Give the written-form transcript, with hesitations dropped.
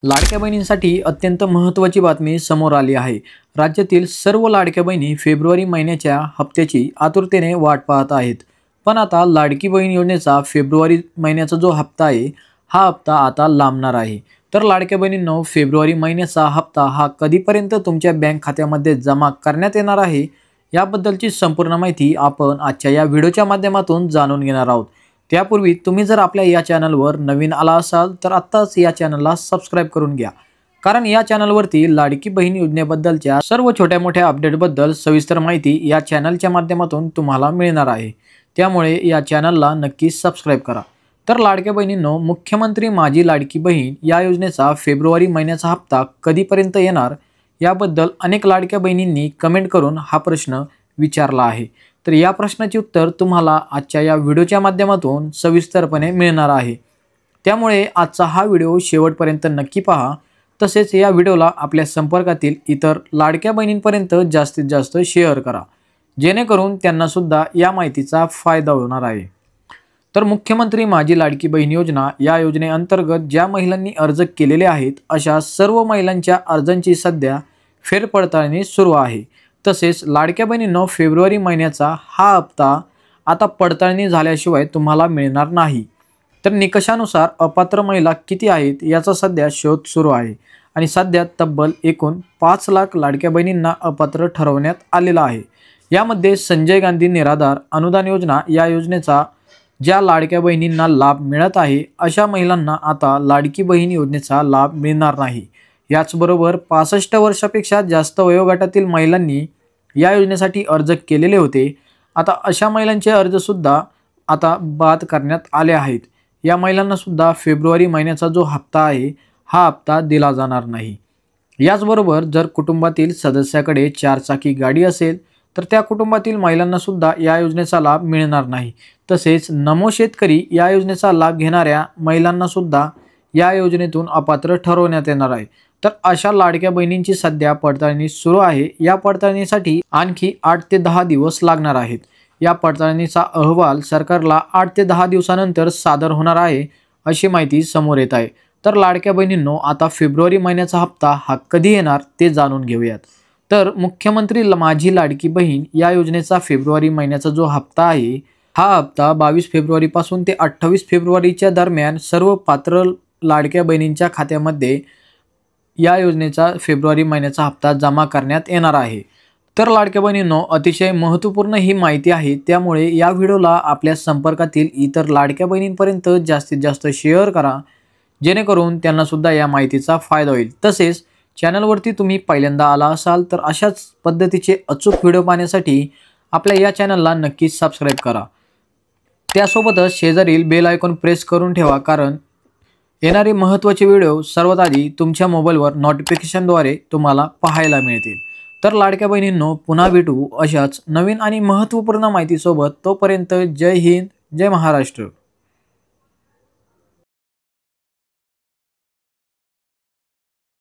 लाडक्या बहिणींसाठी अत्यंत महत्त्वाची बातमी समोर आली आहे। राज्यातील सर्व लाडक्या बहिणी फेब्रुवारी महिन्याच्या हप्त्याची आतुरतेने वाट पाहत आहेत। पण आता लाडकी बहीण योजनेचा फेब्रुवारी महिन्याचा जो हप्ता आहे, हा हप्ता आता लांबणार आहे। तर लाडक्या बहिणींनो, फेब्रुवारी महिन्याचा हप्ता हा कधीपर्यंत तुमच्या बँक खात्यामध्ये जमा करण्यात येणार आहे, याबद्दलची संपूर्ण माहिती आपण आजच्या या व्हिडिओच्या माध्यमातून जाणून घेणार आहोत। त्यापूर्वी तुम्ही जर आपल्या या चॅनलवर नवीन आला असाल तर आत्ताच या चॅनलला सबस्क्राइब करून घ्या, कारण या चॅनलवरती लाडकी बहीण योजनेबद्दलच्या सर्व छोट्या मोठ्या अपडेटबद्दल सविस्तर माहिती या चॅनलच्या माध्यमातून तुम्हाला मिळणार आहे। त्यामुळे या चॅनलला नक्की सबस्क्राइब करा। तर लाडक्या बहिणींनो, मुख्यमंत्री माझी लाडकी बहीण या योजनेचा फेब्रुवारी महिन्याचा हप्ता कधीपर्यंत येणार, याबद्दल अनेक लाडक्या बहिणींनी कमेंट करून हा प्रश्न विचारला आहे। तर या प्रश्नाचे उत्तर तुम्हाला आजच्या या व्हिडिओच्या माध्यमातून सविस्तरपणे मिळणार आहे। त्यामुळे आजचा हा व्हिडिओ शेवटपर्यंत नक्की पहा। तसेच या व्हिडिओला आपल्या संपर्कातील इतर लाडक्या बहिणींपर्यंत जास्तीत जास्त शेअर करा, जेणेकरून त्यांना सुद्धा या माहितीचा फायदा होणार आहे। तर मुख्यमंत्री माझी लाडकी बहीण योजना या योजनेअंतर्गत ज्या महिलांनी अर्ज केलेले आहेत, अशा सर्व महिलांच्या अर्जांची सध्या फेरपडताळणी सुरू आहे। तसेच लाडक्या बहिणींनो, फेब्रुवारी महिन्याचा हा हप्ता आता पडताळणी झाल्याशिवाय तुम्हाला मिळणार नाही। तर निकषानुसार अपात्र महिला किती आहेत याचा सध्या शोध सुरू आहे आणि सध्या तब्बल एकूण 5 लाख लाडक्या बहिणींना अपात्र ठरवण्यात आलेला आहे। यामध्ये संजय गांधी निराधार अनुदान योजना या योजनेचा ज्या लाडक्या बहिणींना लाभ मिळत आहे, अशा महिलांना आता लाडकी बहीण योजनेचा लाभ मिळणार नाही। याचबरोबर 65 वर्षापेक्षा जास्त वयोगटातील महिलांनी या योजनेसाठी अर्ज केलेले होते, आता अशा महिलांचे अर्ज सुद्धा आता बाद करण्यात आले आहेत। या महिलांना सुद्धा फेब्रुवारी महिन्याचा जो हप्ता आहे, हा हप्ता दिला जाणार नाही। याचबरोबर जर कुटुंबातील सदस्याकडे 4 चाकी गाडी असेल तर त्या कुटुंबातील महिलांना सुद्धा या योजनेचा लाभ मिळणार नाही। तसेच नमो शेतकरी या योजनेचा लाभ घेणाऱ्या महिलांना सुद्धा या योजनेतून अपात्र ठरवण्यात येणार आहे। तर अशा लाडक्या बहिणींची सध्या पडताळणी सुरू आहे। या पडताळणीसाठी आणखी 8 ते 10 दिवस लागणार आहेत। या पडताळणीचा अहवाल सरकारला 8 ते 10 दिवसानंतर सादर होणार आहे, अशी माहिती समोर येत आहे। तर लाडक्या बहिणींनो, आता फेब्रुवारी महिन्याचा हप्ता हा कधी येणार ते जाणून घेऊयात। तर मुख्यमंत्री माझी लाडकी बहीण या योजनेचा फेब्रुवारी महिन्याचा जो हप्ता आहे, हा हप्ता 22 फेब्रुवारीपासून ते 28 फेब्रुवारीच्या दरम्यान सर्व पात्र लाडक्या बहिणींच्या खात्यामध्ये या योजनेचा फेब्रुवारी महिन्याचा हप्ता जमा करण्यात येणार आहे। तर लाडक्या बहिणींनो, अतिशय महत्त्वपूर्ण ही माहिती आहे, त्यामुळे या व्हिडिओला आपल्या संपर्कातील इतर लाडक्या बहिणींपर्यंत जास्तीत जास्त शेअर करा, जेणेकरून त्यांना सुद्धा या माहितीचा फायदा होईल। तसेच चॅनलवरती तुम्ही पहिल्यांदा आला असाल तर अशाच पद्धतीचे अचूक व्हिडिओ पाहण्यासाठी आपल्या या चॅनलला नक्की सबस्क्राइब करा। त्यासोबतच शेजारील बेल आयकॉन प्रेस करून ठेवा, कारण येणारे महत्त्वाचे व्हिडिओ सर्वात आधी तुमच्या मोबाईलवर नोटिफिकेशनद्वारे तुम्हाला पाहायला मिळतील। तर लाडक्या बहिणींनो, पुन्हा भेटू अशाच नवीन आणि महत्त्वपूर्ण माहितीसोबत। तोपर्यंत जय हिंद, जय महाराष्ट्र।